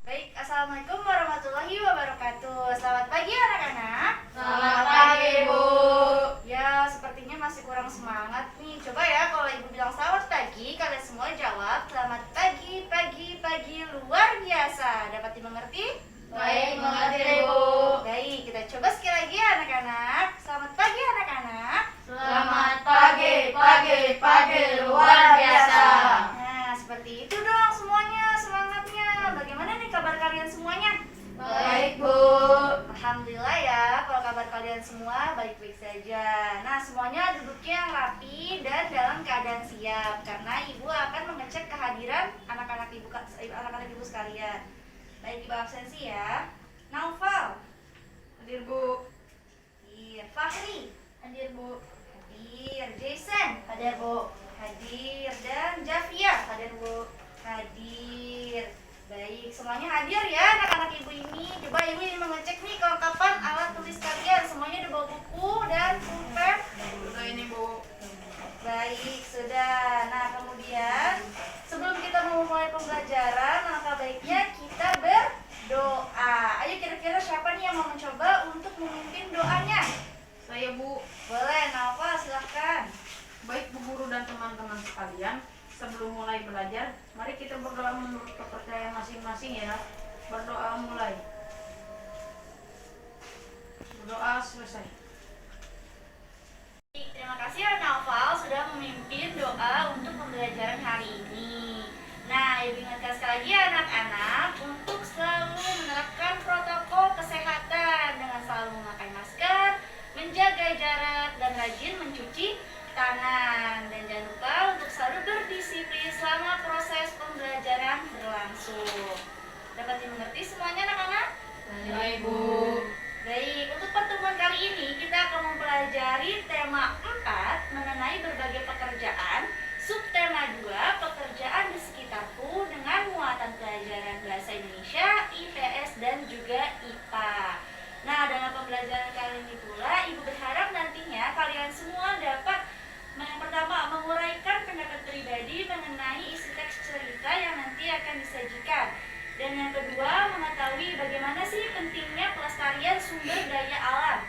Baik, Assalamualaikum warahmatullahi wabarakatuh. Selamat pagi anak-anak. Selamat pagi, Bu. Ya, sepertinya masih kurang semangat nih. Coba ya, kalau Ibu bilang selamat pagi, kalian semua jawab selamat pagi, pagi, pagi luar biasa. Dapat dimengerti? Baik, mengerti, Bu. Baik, kita coba sekali lagi ya anak-anak. Selamat pagi anak-anak. Selamat pagi, pagi, pagi luar biasa. Nah, seperti itu dong semuanya semangatnya. Bagaimana nih kabar kalian semuanya? Baik, Bu. Alhamdulillah ya, kalau kabar kalian semua baik-baik saja. Nah, semuanya duduknya yang rapi dan dalam keadaan siap karena Ibu akan mengecek kehadiran anak-anak ibu sekalian. Baik, Ibu absensi ya. Naufal, Hadir, Bu. hadir. Fahri, Hadir, Bu. hadir. Jason, Hadir, Bu. hadir. Dan Javia, hadir Bu. Hadir. Baik, semuanya hadir ya anak-anak Ibu ini. Coba Ibu ini mengecek nih kelengkapan alat tulis kalian. Semuanya udah bawa buku dan pulpen. Sudah ini, Bu. Baik, sudah. Nah, kemudian sebelum kita memulai pembelajaran, maka baiknya kita berdoa. Ayo kira-kira siapa nih yang mau mencoba untuk memimpin doanya? Saya, Bu. Boleh, Naufal silahkan. Baik, Bu Guru dan teman-teman sekalian. Sebelum mulai belajar, mari kita berdoa menurut kepercayaan masing-masing ya. Berdoa mulai. Berdoa selesai. Terima kasih ya Naufal sudah memimpin doa untuk pembelajaran hari ini. Nah, Ibu ingatkan sekali lagi ya anak-anak untuk selalu menerapkan protokol kesehatan dengan selalu memakai masker, menjaga jarak, dan rajin mencuci tangan. Dan jangan lupa untuk selalu berdisiplin selama proses pembelajaran berlangsung. Dapat dimengerti semuanya anak-anak? Baik, Bu. Baik, untuk pertemuan kali ini kita akan mempelajari tema 4 mengenai berbagai pekerjaan, subtema 2 pekerjaan di sekitarku dengan muatan pelajaran bahasa Indonesia, IPS dan juga IPA. Nah, dalam pembelajaran kali ini pula Ibu berharap nantinya kalian semua dapat yang pertama menguraikan pendapat pribadi mengenai isi teks cerita yang nanti akan disajikan. Dan yang kedua, mengetahui bagaimana sih pentingnya pelestarian sumber daya alam.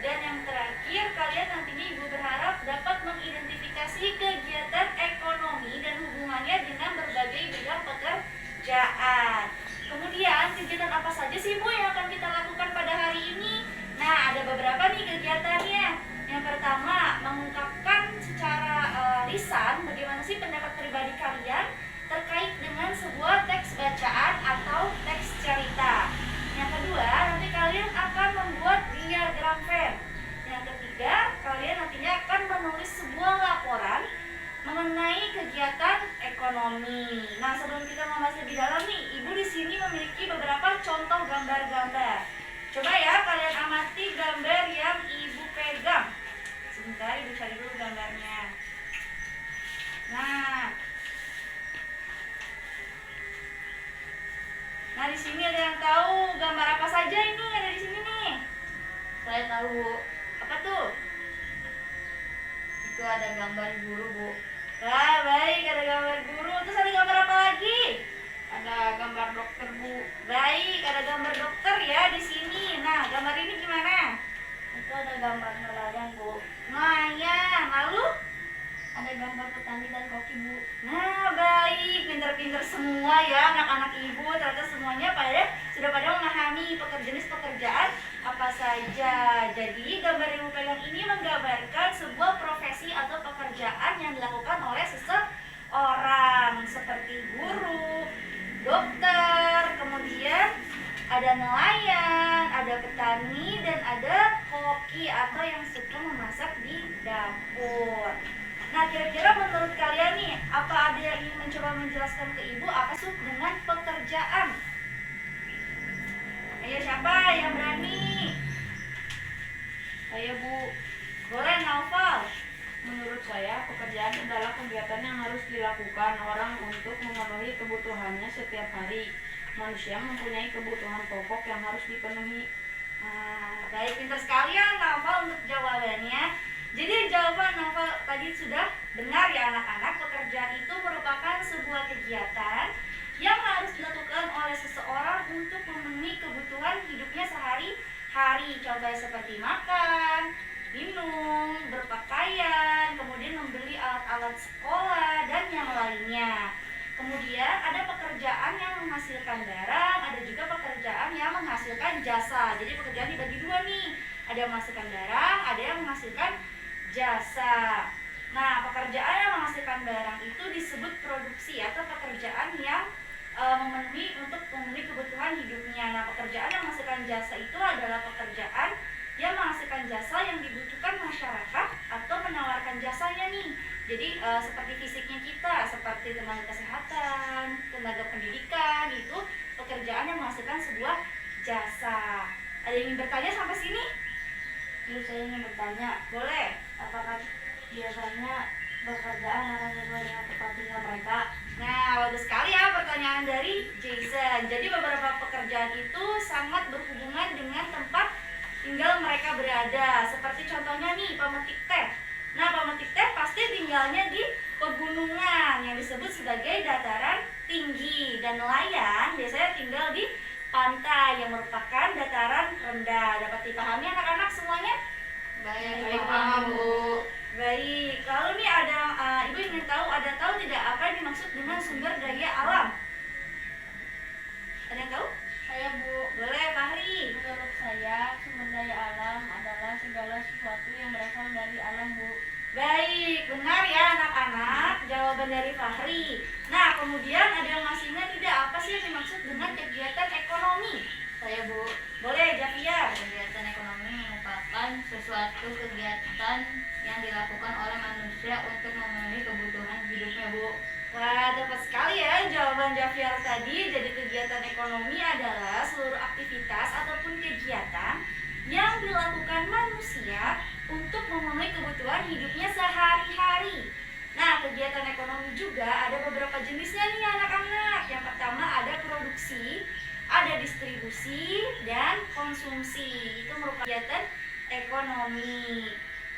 Dan yang terakhir, kalian nantinya Ibu berharap dapat mengidentifikasi kegiatan ekonomi dan hubungannya dengan berbagai bidang pekerjaan. Kemudian, kegiatan apa saja sih Bu yang akan kita lakukan pada hari ini? Nah, ada beberapa nih kegiatannya. Yang pertama, mengungkapkan secara lisan bagaimana sih pendapat pribadi kalian terkait dengan sebuah teks bacaan atau teks cerita. Yang kedua, nanti kalian akan membuat diagram Venn. Yang ketiga, kalian nantinya akan menulis sebuah laporan mengenai kegiatan ekonomi. Nah, sebelum kita membahas lebih dalam nih, Ibu di sini memiliki beberapa contoh gambar-gambar. Coba ya kalian amati gambar yang Ibu pegang. Sebentar, Ibu cari dulu gambarnya. Nah, di sini ada yang tahu gambar apa saja ini ada di sini nih? Saya tahu, Bu. Apa tuh? Itu ada gambar guru, Bu. Wah, baik, ada gambar guru. Terus ada gambar apa lagi? Ada gambar dokter, Bu. Baik, ada gambar dokter ya di sini. Nah, gambar ini gimana? Itu ada gambar nelayan, Bu. Nelayan. Lalu? Ada gambar petani dan koki, Bu. Nah, baik, pinter-pinter semua ya anak-anak Ibu. Ternyata semuanya sudah pada memahami jenis pekerjaan apa saja. Jadi gambar yang Ibu pegang ini menggambarkan sebuah profesi atau pekerjaan yang dilakukan oleh seseorang seperti guru, dokter, kemudian ada nelayan, ada petani, dan ada koki atau yang suka memasak di dapur. Nah, kira-kira menurut kalian nih, apa ada yang ingin mencoba menjelaskan ke Ibu apa maksud dengan pekerjaan? Ayo, siapa yang berani? Saya, Bu. Boleh, Naufal. Menurut saya, pekerjaan adalah kegiatan yang harus dilakukan orang untuk memenuhi kebutuhannya setiap hari. Manusia mempunyai kebutuhan pokok yang harus dipenuhi. Baik, pintar sekali ya Naufal untuk jawabannya. Jadi jawaban Naufal tadi sudah benar ya anak-anak. Pekerjaan itu merupakan sebuah kegiatan yang harus dilakukan oleh seseorang untuk memenuhi kebutuhan hidupnya sehari-hari. Contohnya seperti makan, minum, berpakaian, kemudian membeli alat-alat sekolah, dan yang lainnya. Kemudian ada pekerjaan yang menghasilkan barang, ada juga pekerjaan yang menghasilkan jasa. Jadi pekerjaan dibagi dua nih, ada yang menghasilkan barang, ada yang menghasilkan jasa. Nah, pekerjaan yang menghasilkan barang itu disebut produksi atau pekerjaan yang memenuhi kebutuhan hidupnya. Nah, pekerjaan yang menghasilkan jasa itu adalah pekerjaan yang menghasilkan jasa yang dibutuhkan masyarakat atau menawarkan jasanya nih. Jadi seperti fisiknya kita, seperti tenaga kesehatan, tenaga pendidikan, itu pekerjaan yang menghasilkan sebuah jasa. Ada yang ingin bertanya sampai sini? Saya ingin bertanya, Boleh. apakah biasanya pekerjaan akan sesuai dengan tempat tinggal mereka? Nah, bagus sekali ya pertanyaan dari Jason. Jadi beberapa pekerjaan itu sangat berhubungan dengan tempat tinggal mereka berada. Seperti contohnya nih, pemetik teh. Nah, pemetik teh pasti tinggalnya di pegunungan yang disebut sebagai dataran tinggi. Dan nelayan biasanya tinggal di pantai yang merupakan dataran rendah. Dapat dipahami anak-anak semuanya? Baik, paham, Bu. Baik, lalu nih ada Ibu ingin tahu tidak apa yang dimaksud dengan sumber daya alam? Ada yang tahu? Saya, Bu. Boleh, Fahri. Menurut saya, sumber daya alam adalah segala sesuatu yang berasal dari alam, Bu. Baik, benar ya anak-anak, jawaban dari Fahri. Nah, kemudian ada yang masih ingat tidak apa sih yang dimaksud dengan kegiatan ekonomi? Saya, Bu. Boleh, Javier. Kegiatan ekonomi merupakan sesuatu kegiatan yang dilakukan oleh manusia untuk memenuhi kebutuhan hidupnya, Bu. Wah, tepat sekali ya jawaban Javier tadi. Jadi kegiatan ekonomi adalah seluruh aktivitas ataupun kegiatan yang dilakukan manusia untuk memenuhi kebutuhan hidupnya sehari-hari. Nah, kegiatan ekonomi juga ada beberapa jenisnya nih anak-anak. Yang pertama ada produksi, ada distribusi, dan konsumsi. Itu merupakan kegiatan ekonomi.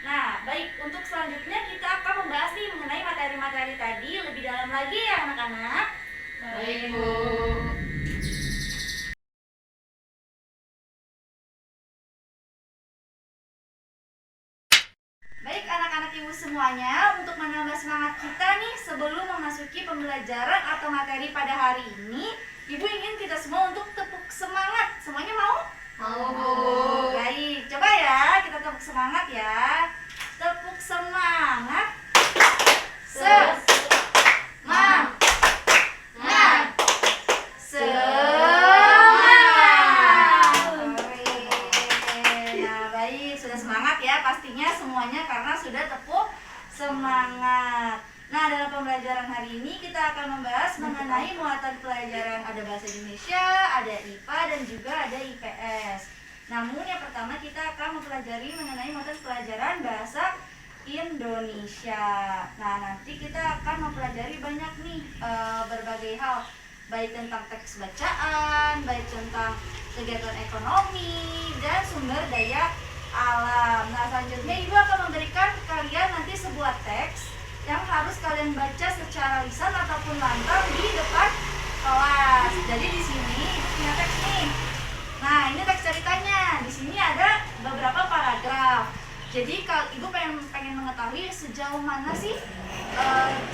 Nah, baik, untuk selanjutnya kita akan membahas nih mengenai materi-materi tadi lebih dalam lagi ya anak-anak. Baik, Bu. Baik anak-anak ibu semuanya, untuk menambah semangat kita nih sebelum memasuki pembelajaran atau materi pada hari ini, Ibu ingin kita semua untuk tepuk semangat. Semuanya mau? Mau, Bu. Baik, coba ya kita tepuk semangat ya. Tepuk semangat. Semangat. Nah, baik, sudah semangat ya pastinya semuanya karena sudah tepuk semangat. Nah, dalam pembelajaran hari ini kita akan membahas mengenai muatan pelajaran. Ada bahasa Indonesia, ada IPA, dan juga ada IPS. Namun yang pertama kita akan mempelajari mengenai muatan pelajaran bahasa Indonesia. Nah, nanti kita akan mempelajari banyak nih berbagai hal, baik tentang teks bacaan, baik tentang kegiatan ekonomi, dan sumber daya alam. Nah, selanjutnya Ibu akan memberikan kalian nanti sebuah teks yang harus kalian baca secara lisan ataupun lantang di depan kelas. Jadi di sini Ibu punya teks nih. Nah, ini teks ceritanya. Di sini ada beberapa paragraf. Jadi kalau Ibu pengen mengetahui sejauh mana sih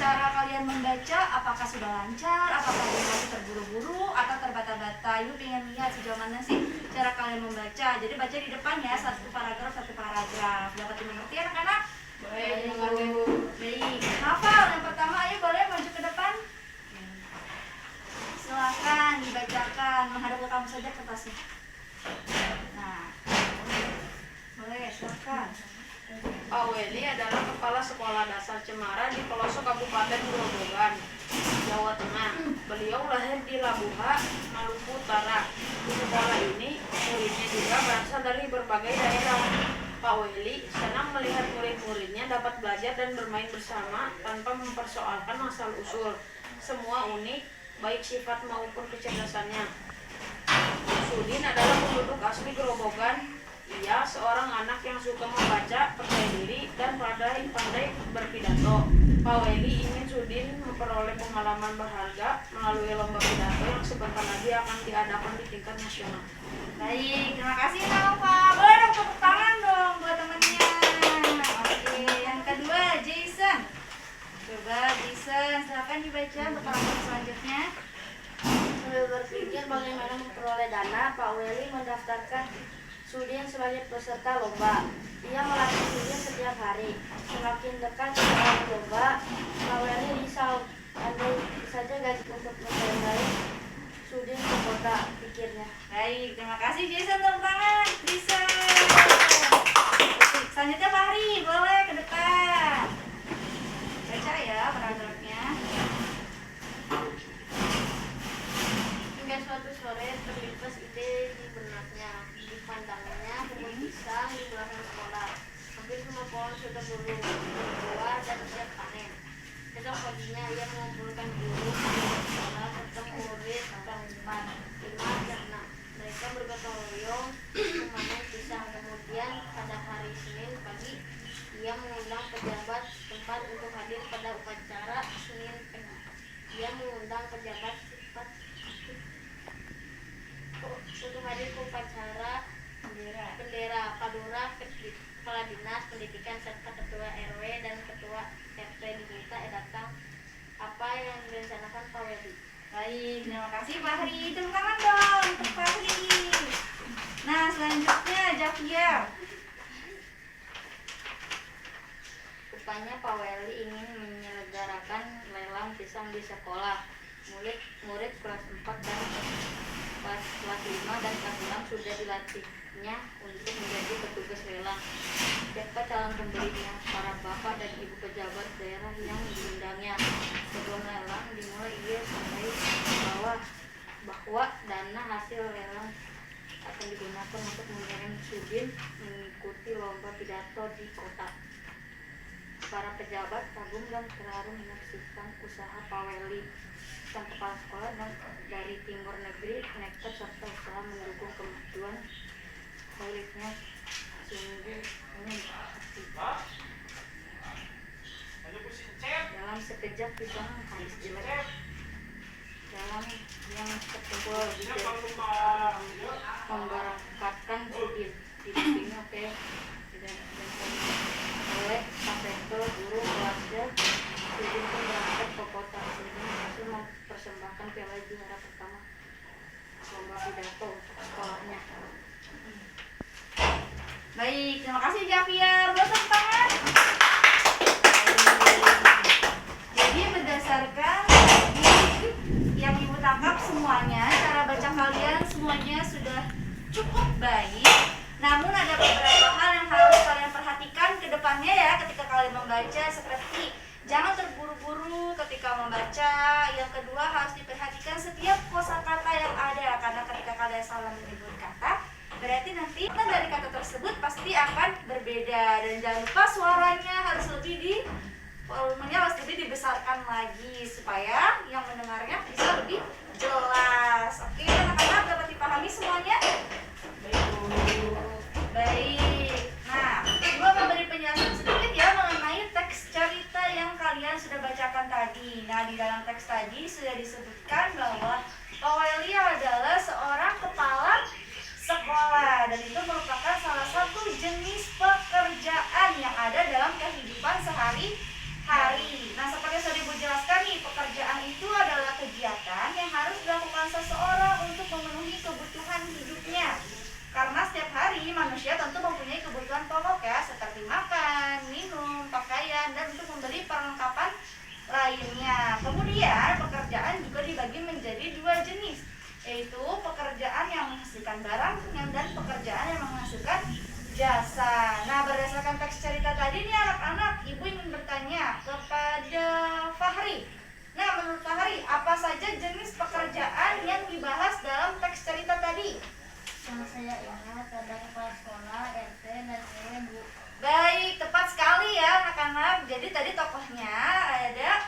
cara kalian membaca, apakah sudah lancar, apakah masih terburu-buru atau terbata-bata. Ibu pengen lihat sejauh mana sih cara kalian membaca. Jadi baca di depan ya, satu paragraf. Dapat dimengerti anak-anak? Baik, mengerti, Bu. Baik, hafal yang pertama, ayo boleh maju ke depan. Silakan dibacakan, menghadap ke kamu saja kertasnya. Nah, boleh, silakan. Pak Weli adalah kepala sekolah dasar Cemara di pelosok Kabupaten Grobogan, Jawa Tengah. Beliau lahir di Labuha, Maluku Utara. Di sekolah ini, muridnya juga berasal dari berbagai daerah. Pak Weli senang melihat murid-muridnya dapat belajar dan bermain bersama tanpa mempersoalkan asal-usul. Semua unik, baik sifat maupun kecerdasannya. Sudin adalah penduduk asli Grobogan. Ia seorang anak yang suka membaca, percaya diri, dan pandai berpidato. Pak Weli ingin Sudin memperoleh pengalaman berharga melalui lomba pidato yang sebentar lagi akan diadakan di tingkat nasional. Baik, terima kasih Nova. Boleh dong tepuk tangan dong buat temennya. Oke, yang kedua Jason. Coba Jason, silakan dibaca untuk halaman selanjutnya. Sambil berpikir bagaimana memperoleh dana, Pak Weli mendaftarkan Sudin sebagai peserta lomba. Ia melatih Sudin setiap hari. Semakin dekat dengan lomba, Pak Weli risau. Andai saja gaji untuk membiayai Sudin ke kota, pikirnya. Baik, terima kasih Jason, tepuk tangan. Bisa. Selanjutnya Fahri, boleh ke depan. Baca ya paragrafnya. Hingga suatu sore terlintas ide di benaknya. Dipandangnya kebun pisang di belakang sekolah. Hampir semua pohon sudah berbuah dan siap panen. Esok paginya ia mengumpulkan guru sekolah serta murid keempat, 5 dan 6. Mereka bergotong royong memanen pisang. Kemudian pada hari Senin pagi ia mengundang pejabat tempat untuk hadir pada upacara Senin pagi. Ia mengundang pejabat tempat untuk hadir ke upacara bendera Padura, Kepala Dinas Pendidikan serta Ketua RW dan Ketua RT diminta datang. Apa yang direncanakan Pak Weli? Baik, terima kasih Fahri. Tepuk tangan dong untuk Fahri. Nah, selanjutnya Javier. Rupanya Pak Weli ingin menyelenggarakan lelang pisang di sekolah. Murid kelas 4 dan kelas 5 dan kelas 6 sudah dilatihnya untuk menjadi petugas lelang. Siapa calon pembelinya? Para bapak dan ibu pejabat daerah yang diundangnya. Sebelum lelang dimulai, ia sadari bahwa dana hasil lelang akan digunakan untuk mengirim Sudin mengikuti lomba pidato di kota. Para pejabat kagum dan terharu menyaksikan usaha Pak Weli, sang kepala sekolah dan dari timur negeri, nekat serta usaha mendukung kemajuan muridnya. Sungguh dalam sekejap pisang habis jelek. Dalam yang terkumpul lebih dari memberangkatkan Sudin didampingi oleh Pak guru kelasnya. Sudin pun berangkat ke kota. Sudin berhasil mempersembahkan piala juara pertama lomba pidato untuk sekolahnya. Baik, terima kasih Javier. Boleh tepuk tangan. Jadi berdasarkan yang ibu tangkap semuanya, cara baca kalian semuanya sudah cukup baik. Namun ada beberapa hal yang harus kalian perhatikan ke depannya ya ketika kalian membaca, seperti jangan terburu-buru ketika membaca. Yang kedua, harus diperhatikan setiap kosakata yang ada, karena ketika kalian salah menyebut kata, berarti nanti dari kata tersebut pasti akan berbeda. Dan jangan lupa suaranya harus lebih volumenya harus lebih dibesarkan lagi supaya yang mendengarnya bisa lebih jelas. Oke, anak-anak dapat dipahami semuanya? Baik. Nah, gue akan beri penjelasan sedikit ya mengenai teks cerita yang kalian sudah bacakan tadi. Nah, di dalam teks tadi sudah disebutkan bahwa Pak Weli adalah seorang kepala sekolah, dan itu merupakan salah satu jenis pekerjaan yang ada dalam kehidupan sehari-hari. Nah, seperti yang sudah Ibu jelaskan nih, pekerjaan itu adalah kegiatan yang harus dilakukan seseorang untuk memenuhi kebutuhan hidupnya. Karena setiap hari manusia tentu mempunyai kebutuhan pokok ya, seperti makan, minum, pakaian, dan untuk membeli perlengkapan lainnya. Kemudian pekerjaan juga dibagi menjadi 2 jenis, yaitu pekerjaan yang menghasilkan barang dan pekerjaan yang menghasilkan jasa. Nah, berdasarkan teks cerita tadi nih anak-anak, Ibu ingin bertanya kepada Fahri. Nah, menurut Fahri, apa saja jenis pekerjaan yang dibahas dalam teks cerita tadi? Yang saya ingat ada kepala sekolah, RT, dan RW, Bu. Baik, tepat sekali ya anak-anak. Jadi tadi tokohnya ada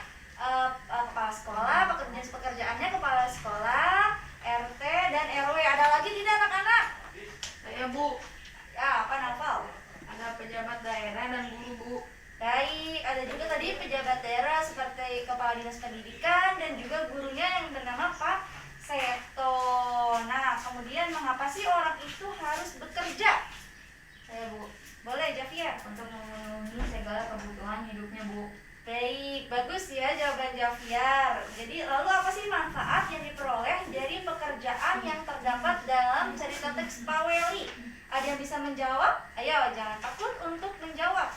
kepala sekolah, pekerjaannya kepala sekolah, RT, dan RW. Ada lagi tidak anak-anak? Ya Bu, Ya, apa pejabat daerah seperti Kepala Dinas Pendidikan dan juga gurunya yang bernama Pak Seto. Nah, kemudian mengapa sih orang itu harus bekerja? Saya Bu. Boleh Javier? Untuk memenuhi segala kebutuhan hidupnya, Bu. Baik, bagus ya jawaban Javier. Jadi lalu apa sih manfaat yang diperoleh dari pekerjaan yang terdapat dalam cerita teks Pak Welly? Ada yang bisa menjawab? Ayo, jangan takut untuk menjawab.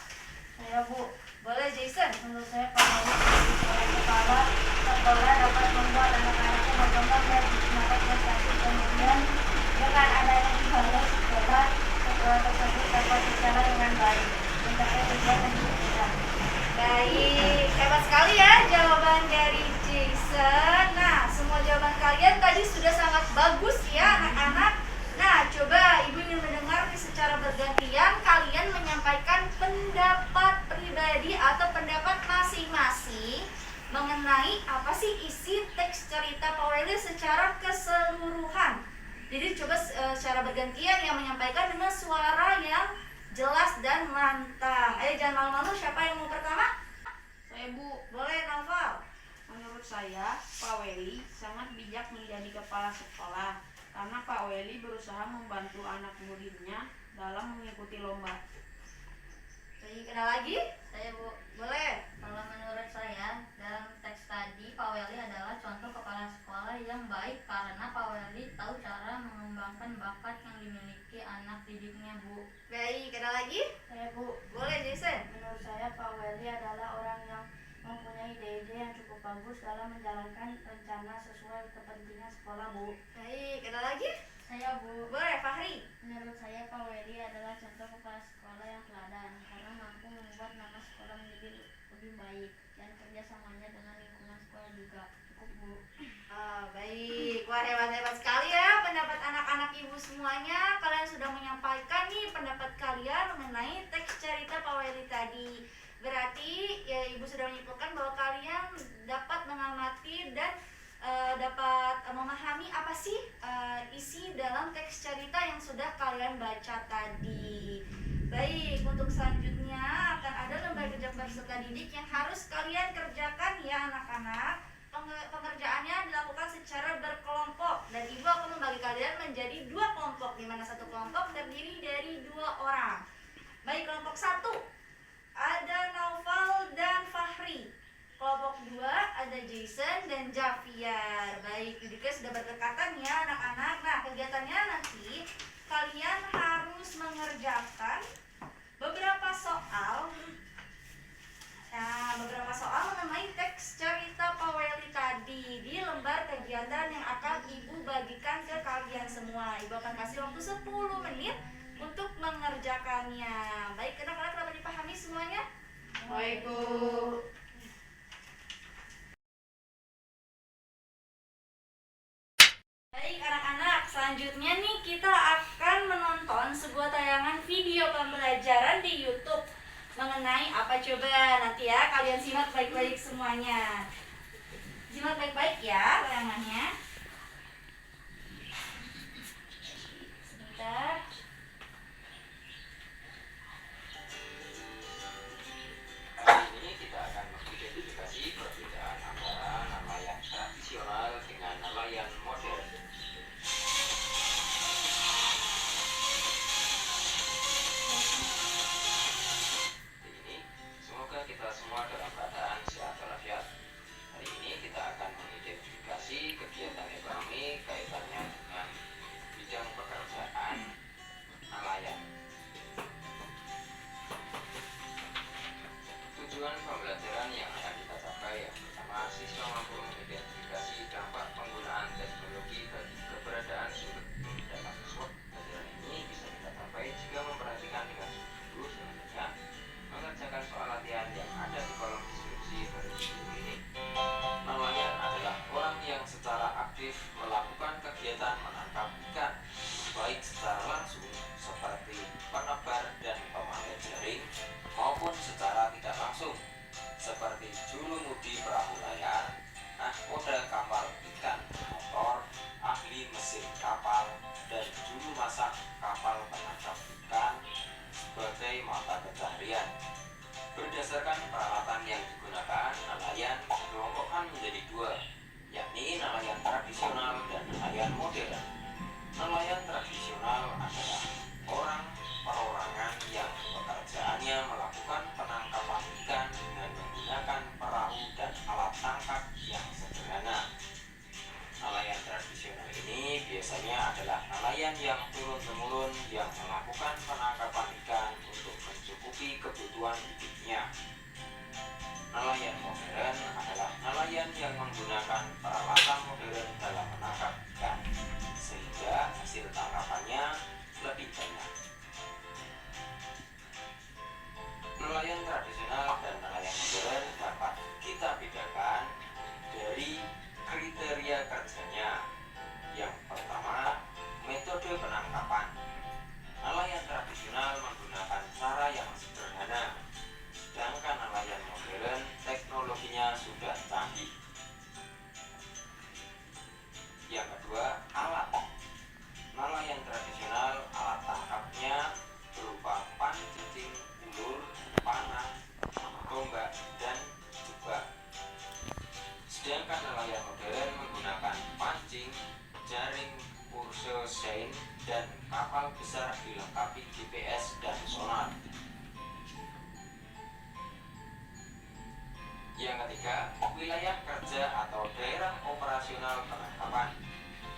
Saya, Bu. Boleh Jason? Menurut saya Pak Wali sebagai seorang kepala sekolah dapat membuat anak-anaknya berkembang dan dapat prestasi. Kemudian dengan adanya dihargai sekolah tersebut dapat berjalan dengan baik mencapai tujuan yang diinginkan. Baik, hebat sekali ya jawaban dari Jason. Nah, semua jawaban kalian tadi sudah sangat bagus ya anak-anak. Nah, coba Ibu ingin mendengar nih secara bergantian kalian menyampaikan pendapat pribadi atau pendapat masing-masing mengenai apa sih isi teks cerita Pak Welly secara keseluruhan. Jadi coba secara bergantian yang menyampaikan dengan suara yang jelas dan lantang. Ayo jangan malu-malu, siapa yang mau pertama? Saya, Bu. Boleh Naufal. Menurut saya, Pak Welly sangat bijak menjadi kepala sekolah karena Pak Welly berusaha membantu anak muridnya dalam mengikuti lomba. Jadi kenal lagi? Saya, Bu. Boleh. Kalau menurut saya, dalam teks tadi Pak Welly adalah contoh kepala sekolah yang baik karena Pak Welly tahu cara mengembangkan bakat yang dimiliki anak didiknya, Bu. Baik, kenal lagi? Saya, Bu. Boleh Jason. Menurut saya Pak Welly adalah orang yang mempunyai ide-ide yang cukup bagus dalam menjalankan rencana sesuai kepentingan sekolah, Bu. Baik, kenal lagi? Saya, Bu. Boleh Fahri. Menurut saya Pak Welly adalah contoh kepala sekolah yang teladan karena mampu membuat nama sekolah menjadi lebih baik dan kerjasamanya dengan lingkungan sekolah juga. Cukup, Bu. Baik, wah hebat-hebat sekali ya pendapat anak-anak ibu semuanya. Kalian sudah menyampaikan nih pendapat kalian mengenai teks cerita Pak Welly tadi. Berarti ya ibu sudah menyimpulkan bahwa kalian dapat mengamati dan dapat memahami apa sih isi dalam teks cerita yang sudah kalian baca tadi. Baik, untuk selanjutnya akan ada lembar kerja peserta didik yang harus kalian kerjakan ya anak-anak. Pengerjaannya dilakukan secara berkelompok dan ibu akan membagi kalian menjadi 2 kelompok, di mana satu kelompok terdiri dari 2 orang. Baik, kelompok 1 ada Naufal dan Fahri. Kelompok 2 ada Jason dan Javier. Baik, duduknya sudah berdekatan ya anak-anak. Nah, kegiatannya nanti kalian harus mengerjakan beberapa soal. Nah, beberapa soal mengenai teks cerita Pak Welly tadi di lembar kegiatan yang akan ibu bagikan ke kalian semua. Ibu akan kasih waktu 10 menit untuk mengerjakannya. Baik, anak-anak dapat dipahami semuanya? Baik, Bu. Baik anak-anak, selanjutnya nih kita akan menonton sebuah tayangan video pembelajaran di YouTube mengenai apa coba. Nanti ya kalian simak baik-baik semuanya. Simak baik-baik ya tayangannya. Sebentar. Kali ini kita akan mengidentifikasi perbedaan antara nama yang tradisional dengan nama yang modern. Ini, semoga kita semua dalam keadaan sehat walafiat. Hari ini kita akan mengidentifikasi kegiatan ekonomi kaitannya dengan bidang pekerjaan nelayan. Tujuan pembelajaran yang akan kita capai yang pertama, siswa mampu mengidentifikasi dampak penggunaan teknologi bagi keberadaan sumber data tersebut. Pelajaran ini bisa kita capai jika memperhatikan dengan sungguh-sungguh dengan mengerjakan soal latihan yang ada di kolom deskripsi pada video ini. Nelayan adalah orang yang secara aktif melakukan kegiatan menangkap ikan, baik secara langsung seperti penebar dan pemakai jaring maupun secara tidak langsung seperti juru mudi perahu layar, nahkoda kapal ikan motor, ahli mesin kapal, dan juru masak kapal penangkap ikan sebagai mata pencaharian. Berdasarkan peralatan yang digunakan membedakan nelayan dikelompokkan menjadi dua, yakni nelayan tradisional dan nelayan modern. Nelayan tradisional adalah orang perorangan yang pekerjaannya melakukan penangkapan ikan dengan menggunakan perahu dan alat tangkap yang sederhana. Nelayan tradisional ini biasanya adalah nelayan yang turun-temurun yang melakukan penangkapan ikan untuk mencukupi kebutuhan hidupnya. Nelayan modern adalah nelayan yang menggunakan peralatan modern dalam menangkap ikan, sehingga hasil tangkapannya lebih banyak. Nelayan tradisional dan nelayan modern dapat kita bedakan dari kriteria kerjanya. Yang pertama, metode penangkapan. Nelayan tradisional menggunakan cara yang sederhana, sedangkan nelayan modern teknologinya sudah canggih. Yang kedua, alat. Nelayan tradisional alat tangkapnya berupa pancing, ulur, panah, tombak, dan jubah. Sedangkan nelayan modern menggunakan pancing, jaring, purse sein, dan kapal besar dilengkapi GPS dan sonar. Yang ketiga, wilayah kerja atau daerah operasional penangkapan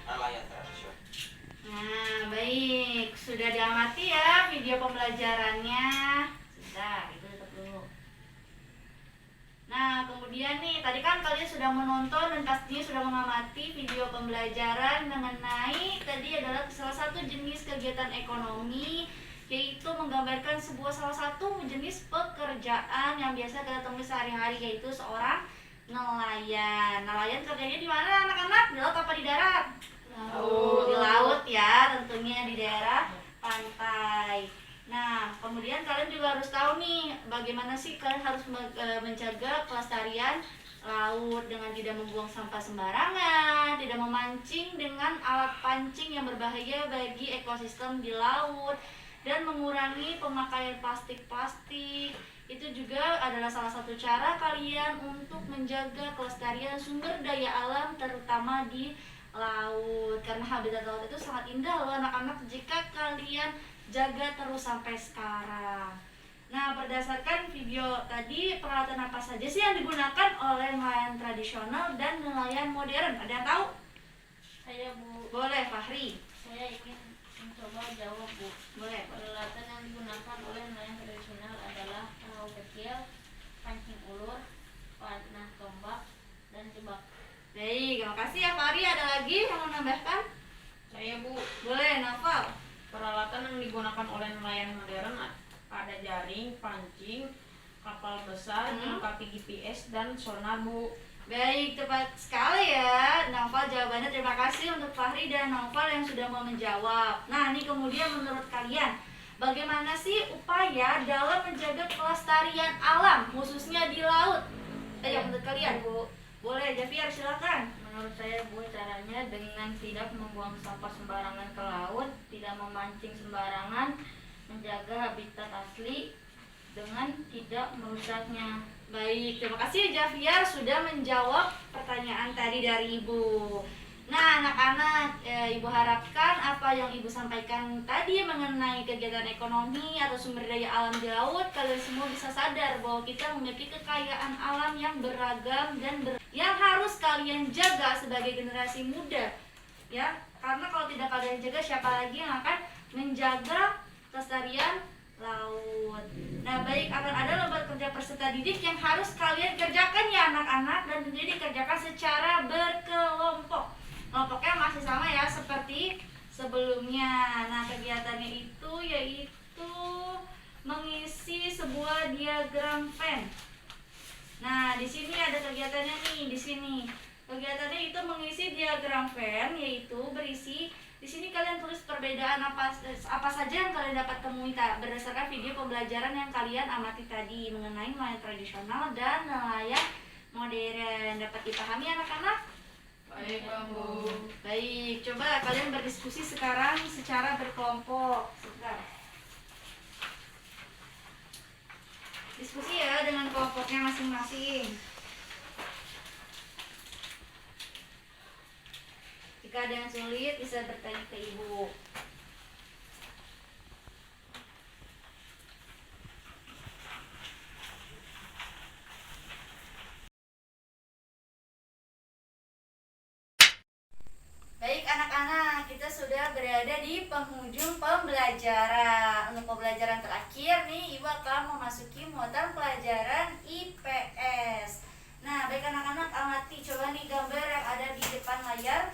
nelayan tradisional. Nah, baik. Sudah diamati ya video pembelajarannya. Sudah, itu tutup dulu. Nah, kemudian nih, tadi kan kalian sudah menonton dan pastinya sudah mengamati video pembelajaran mengenai tadi adalah salah satu jenis kegiatan ekonomi, yaitu menggambarkan salah satu jenis pekerjaan yang biasa kita temui sehari-hari, yaitu seorang nelayan. Nelayan kerjanya di mana anak-anak? Di laut apa di darat? Di laut ya, tentunya di daerah pantai. Nah, kemudian kalian juga harus tahu nih bagaimana sih kalian harus menjaga kelestarian laut dengan tidak membuang sampah sembarangan, tidak memancing dengan alat pancing yang berbahaya bagi ekosistem di laut, dan mengurangi pemakaian plastik-plastik. Itu juga adalah salah satu cara kalian untuk menjaga kelestarian sumber daya alam terutama di laut, karena habitat laut itu sangat indah loh anak-anak jika kalian jaga terus sampai sekarang. Nah, berdasarkan video tadi, peralatan apa saja sih yang digunakan oleh nelayan tradisional dan nelayan modern? Ada yang tahu? Saya Bu, Boleh, Fahri. saya ingin mencoba jawab Bu. Boleh. Peralatan yang digunakan oleh nelayan tradisional adalah perahu kecil, pancing ulur, panah tombak, dan jebak. Baik, terima kasih ya Fahri. Ada lagi yang mau menambahkan? Saya Bu, Boleh, Novel. peralatan yang digunakan oleh nelayan modern ada jaring, pancing, kapal besar, dilengkapi GPS dan sonar Bu. Baik, tepat sekali ya Novel jawabannya. Terima kasih untuk Fahri dan Novel yang sudah mau menjawab. Nah, ini kemudian menurut kalian, bagaimana sih upaya dalam menjaga kelestarian alam khususnya di laut? Menurut kalian, Bu? Boleh, Javier, silakan. Menurut saya Bu, caranya dengan tidak membuang sampah sembarangan ke laut, tidak memancing sembarangan, menjaga habitat asli dengan tidak merusaknya. Baik, terima kasih Javier sudah menjawab pertanyaan tadi dari Ibu. Nah, anak-anak, Ibu harapkan apa yang Ibu sampaikan tadi mengenai kegiatan ekonomi atau sumber daya alam di laut, kalian semua bisa sadar bahwa kita memiliki kekayaan alam yang beragam dan yang harus kalian jaga sebagai generasi muda. Ya, karena kalau tidak kalian jaga, siapa lagi yang akan menjaga kelestarian laut? Nah, baik, akan ada lomba kerja peserta didik yang harus kalian kerjakan ya anak-anak, dan tentunya dikerjakan secara berkelompok. Kelompoknya masih sama ya seperti sebelumnya. Nah, kegiatannya itu yaitu mengisi sebuah diagram Venn. Nah, di sini ada kegiatannya nih, di sini. Kegiatannya itu mengisi diagram Venn, yaitu berisi di sini kalian tulis perbedaan apa saja yang kalian dapat temui berdasarkan video pembelajaran yang kalian amati tadi mengenai nelayan tradisional dan nelayan modern. Dapat dipahami anak-anak? Baik, Bu. Baik, coba kalian berdiskusi sekarang secara berkelompok. Sebentar. Diskusi ya dengan kelompoknya masing-masing. masing-masing. Jika ada yang sulit bisa bertanya ke ibu. Baik anak-anak, kita sudah berada di penghujung pembelajaran. Untuk pembelajaran terakhir nih, ibu akan memasuki muatan pelajaran IPS. Nah, baik anak-anak, amati coba nih gambar yang ada di depan layar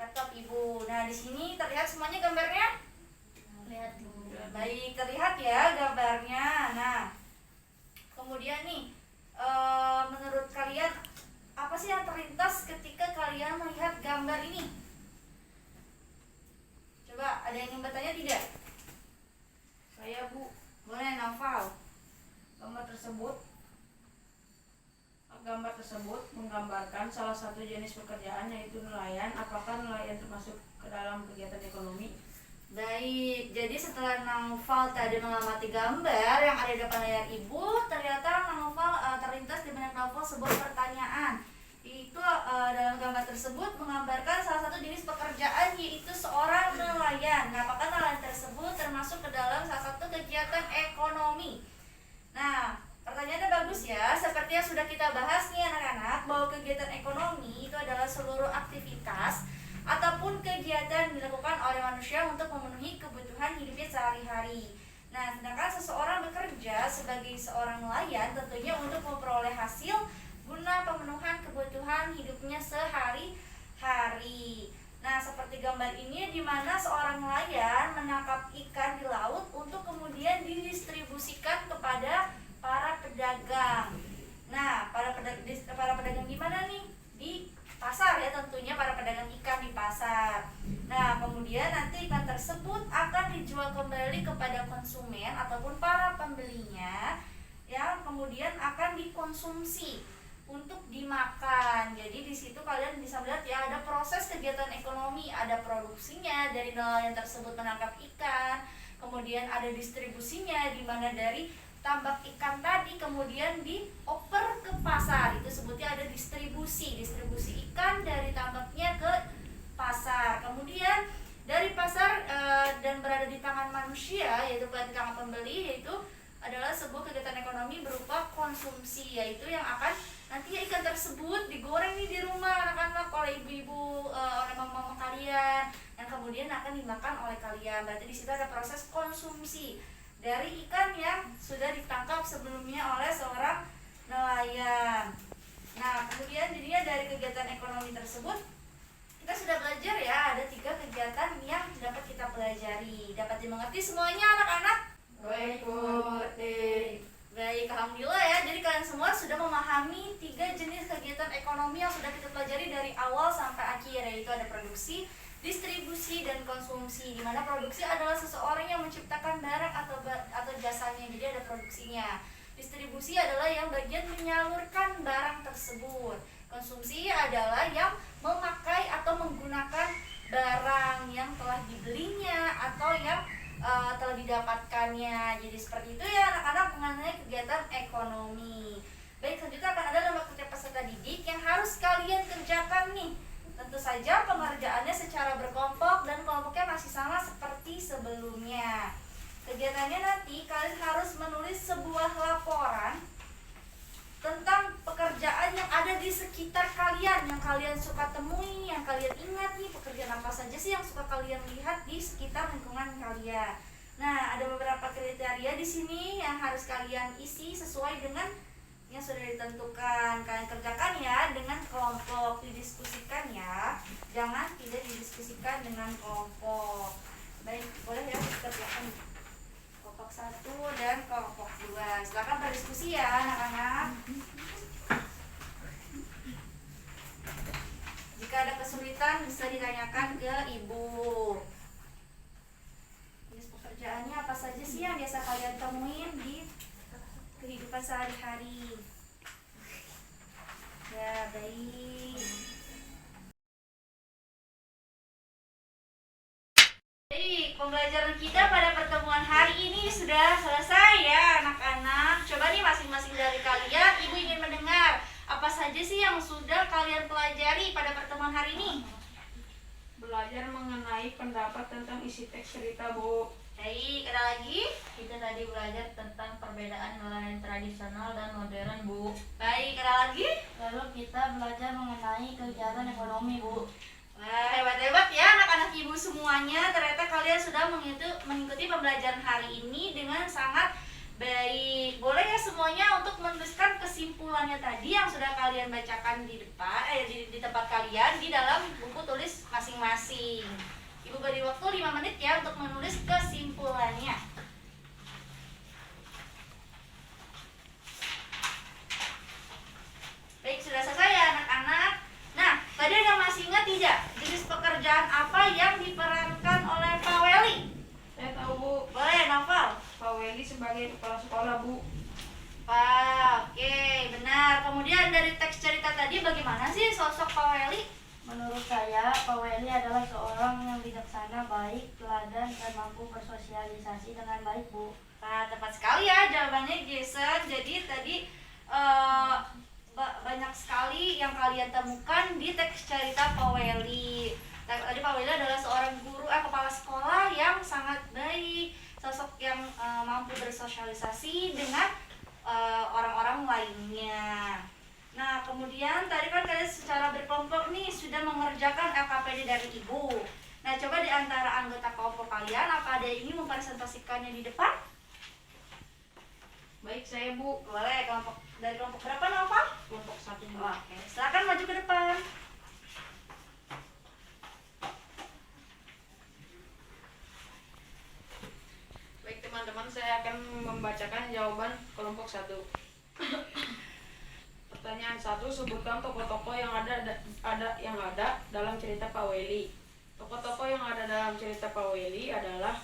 laptop ibu. Nah, di sini terlihat semuanya gambarnya? Lihat dulu. Baik, terlihat ya gambarnya. Nah, kemudian nih, menurut kalian apa sih yang terlintas ketika kalian melihat gambar ini? Coba, ada yang ingin bertanya tidak? Saya Bu, Boleh, Naufal. gambar tersebut menggambarkan salah satu jenis pekerjaan yaitu nelayan. Apakah nelayan termasuk ke dalam kegiatan ekonomi? Baik, jadi setelah Naufal tadi mengamati gambar yang ada di depan layar ibu, ternyata Naufal terlintas di benak Naufal sebuah pertanyaan. Itu dalam gambar tersebut menggambarkan salah satu jenis pekerjaan yaitu seorang nelayan. Nah, apakah nelayan tersebut termasuk ke dalam salah satu kegiatan ekonomi? Nah, pertanyaannya bagus ya. Seperti yang sudah kita bahas nih anak-anak, bahwa kegiatan ekonomi itu adalah seluruh aktivitas ataupun kegiatan dilakukan oleh manusia untuk memenuhi kebutuhan hidupnya sehari-hari. Nah, sedangkan seseorang bekerja sebagai seorang nelayan tentunya untuk memperoleh hasil guna pemenuhan kebutuhan hidupnya sehari-hari. Nah, seperti gambar ini di mana seorang nelayan menangkap ikan di laut untuk kemudian didistribusikan kepada para pedagang. Nah, para pedagang di mana nih? Di pasar ya, tentunya para pedagang ikan di pasar. Nah, kemudian nanti ikan tersebut akan dijual kembali kepada konsumen ataupun para pembelinya yang kemudian akan dikonsumsi untuk dimakan. Jadi di situ kalian bisa melihat ya, ada proses kegiatan ekonomi, ada produksinya dari nelayan tersebut menangkap ikan, kemudian ada distribusinya di mana dari tambak ikan tadi kemudian dioper ke pasar. Itu sebutnya ada distribusi ikan dari tambaknya ke pasar. Kemudian dari pasar dan berada di tangan manusia, yaitu di tangan pembeli, yaitu adalah sebuah kegiatan ekonomi berupa konsumsi, yaitu yang akan nanti ikan tersebut digoreng nih di rumah anak-anak oleh ibu-ibu, oleh mama-mama kalian, yang kemudian akan dimakan oleh kalian. Berarti di situ ada proses konsumsi dari ikan yang sudah ditangkap sebelumnya oleh seorang nelayan. Nah, kemudian jadinya dari kegiatan ekonomi tersebut kita sudah belajar ya, ada 3 kegiatan yang dapat kita pelajari. Dapat dimengerti semuanya anak-anak? Baik Bu, mengerti. Baik, alhamdulillah ya. Jadi kalian semua sudah memahami 3 jenis kegiatan ekonomi yang sudah kita pelajari dari awal sampai akhir, yaitu ada produksi, distribusi, dan konsumsi. Di mana produksi adalah seseorang yang menciptakan barang atau jasanya, jadi ada produksinya. Distribusi adalah yang bagian menyalurkan barang tersebut. Konsumsi adalah yang memakai atau menggunakan barang yang telah dibelinya atau yang telah didapatkannya. Jadi seperti itu ya anak-anak mengenai kegiatan ekonomi. Baik, selanjutnya akan ada lomba kerja peserta didik yang harus kalian kerjakan nih. Tentu saja pengerjaannya secara berkelompok dan kelompoknya masih sama seperti sebelumnya. Kegiatannya nanti kalian harus menulis sebuah laporan tentang pekerjaan yang ada di sekitar kalian, yang kalian suka temui, yang kalian ingat nih, pekerjaan apa saja sih yang suka kalian lihat di sekitar lingkungan kalian. Nah, ada beberapa kriteria di sini yang harus kalian isi sesuai dengan yang sudah ditentukan. Kalian kerjakan ya dengan kelompok, didiskusikan ya, jangan tidak didiskusikan dengan kelompok. Baik, boleh ya kita kerjakan kelompok 1 dan kelompok 2. Silakan berdiskusi ya anak-anak. Jika ada kesulitan bisa ditanyakan ke ibu. Jenis pekerjaannya apa saja sih yang biasa kalian temuin di kehidupan sehari-hari? Ya, baik. Baik, pembelajaran kita pada pertemuan hari ini sudah selesai ya anak-anak. Coba nih masing-masing dari kalian, ibu kalian pelajari pada pertemuan hari ini? Belajar mengenai pendapat tentang isi teks cerita, Bu. Baik, ada lagi? Kita tadi belajar tentang perbedaan nelayan tradisional dan modern, Bu. Baik, ada lagi? Lalu kita belajar mengenai kegiatan ekonomi, Bu. Wah, hebat-hebat ya anak-anak ibu semuanya. Ternyata kalian sudah mengikuti pembelajaran hari ini dengan sangat baik. Boleh ya semuanya untuk menuliskan kesimpulannya tadi yang sudah kalian bacakan di depan, di tempat kalian di dalam buku tulis masing-masing. Ibu beri waktu 5 menit ya untuk menulis kesimpulannya. Baik, sudah selesai ya anak-anak. Nah, tadi ada masih ingat tidak jenis pekerjaan apa yang diperankan oleh Pak Weli? Saya tahu, Bu. Boleh, Novel. Pak Weli sebagai kepala sekolah, Bu. Oke, benar. Kemudian dari teks cerita tadi bagaimana sih sosok Pak Weli? Menurut saya, Pak Weli adalah seorang yang bijaksana, baik, teladan, dan mampu bersosialisasi dengan baik, Bu. Nah, tepat sekali ya jawabannya Jason. Jadi tadi banyak sekali yang kalian temukan di teks cerita Pak Weli. Tadi Pak Weli adalah seorang guru, kepala sekolah yang sangat baik, sosok yang mampu bersosialisasi dengan orang-orang lainnya. Nah, kemudian tadi kan kalian secara berkelompok nih sudah mengerjakan LKPD dari ibu. Nah, coba di antara anggota kelompok kalian, apa ada yang ingin mempresentasikannya di depan? Baik, saya, Bu. Boleh, dari kelompok berapa, Nova? Kelompok 1, Bu. Oke, silakan maju ke depan. Baik, teman-teman, saya akan membacakan jawaban kelompok 1. Pertanyaan 1, sebutkan tokoh-tokoh yang ada dalam cerita Pak Weli. Tokoh-tokoh yang ada dalam cerita Pak Weli adalah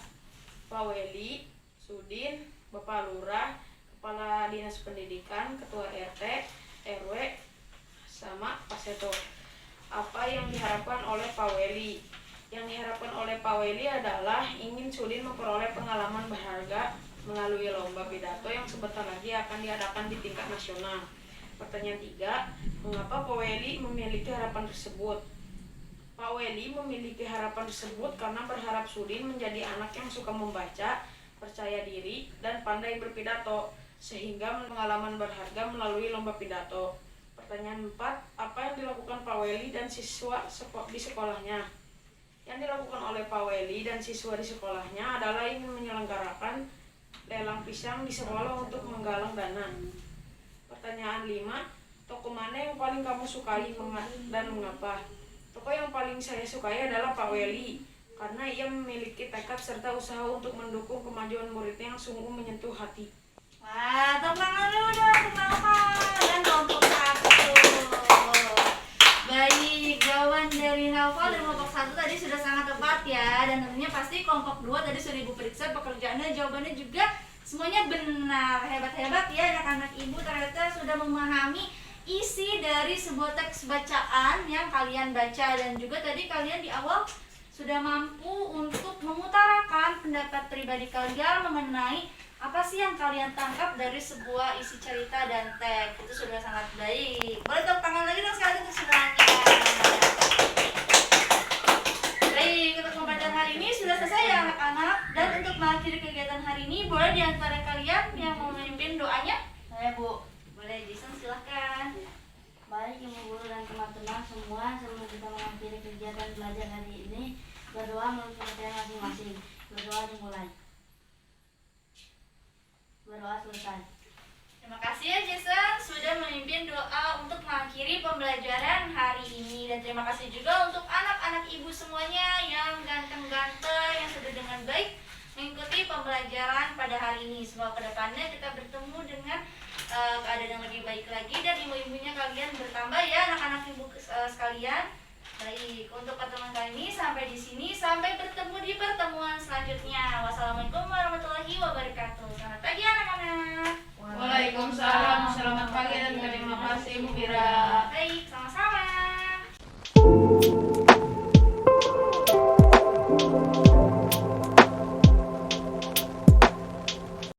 Pak Weli, Sudin, Bapak Lurah, Kepala Dinas Pendidikan, Ketua RT, RW, sama Pak Seto. Apa yang diharapkan oleh Pak Weli? Yang diharapkan oleh Pak Weli adalah ingin Sudin memperoleh pengalaman berharga melalui lomba pidato yang sebentar lagi akan diadakan di tingkat nasional. Pertanyaan 3, mengapa Pak Weli memiliki harapan tersebut? Pak Weli memiliki harapan tersebut karena berharap Sudin menjadi anak yang suka membaca, percaya diri, dan pandai berpidato, sehingga pengalaman berharga melalui lomba pidato. Pertanyaan 4, apa yang dilakukan Pak Weli dan siswa di sekolahnya? Yang dilakukan oleh Pak Weli dan siswa di sekolahnya adalah ingin menyelenggarakan lelang pisang di sekolah untuk menggalang dana. Pertanyaan 5, tokoh mana yang paling kamu sukai dan mengapa? Tokoh yang paling saya sukai adalah Pak Weli, karena ia memiliki tekad serta usaha untuk mendukung kemajuan muridnya yang sungguh menyentuh hati. Wah, tepuk tangan dulu dong untuk Nova dan kelompok 1. Baik, jawaban dari Nova dan kelompok 1 tadi sudah sangat tepat ya. Dan tentunya pasti kelompok 2 tadi sudah ibu periksa pekerjaannya, jawabannya juga semuanya benar. Hebat-hebat ya anak-anak ibu, ternyata sudah memahami isi dari sebuah teks bacaan yang kalian baca. Dan juga tadi kalian di awal sudah mampu untuk mengutarakan pendapat pribadi kalian mengenai apa sih yang kalian tangkap dari sebuah isi cerita dan teks. Itu sudah sangat baik. Boleh tepuk tangan lagi dong sekali untuk semuanya. Baik, untuk pembacaan hari ini sudah selesai ya anak-anak. Dan untuk mengakhiri kegiatan hari ini, boleh di antara kalian yang mau memimpin doanya? Saya, Bu. Boleh, Jason silahkan. Baik, Ibu Guru dan teman-teman semua, sebelum kita mengakhiri kegiatan belajar hari ini, berdoa menurut kepercayaan masing-masing. Berdoa dimulai. Berdoa selesai. Terima kasih ya Jason sudah memimpin doa untuk mengakhiri pembelajaran hari ini. Dan terima kasih juga untuk anak-anak ibu semuanya yang ganteng-ganteng, yang sudah dengan baik mengikuti pembelajaran pada hari ini. Semoga kedepannya kita bertemu dengan keadaan yang lebih baik lagi dan ibu-ibunya kalian bertambah ya anak-anak ibu sekalian. Baik, untuk pertemuan kali ini sampai di sini. Sampai bertemu di pertemuan selanjutnya. Wassalamualaikum warahmatullahi wabarakatuh. Selamat pagi anak-anak. Waalaikumsalam, selamat pagi dan terima kasih Bu Mira.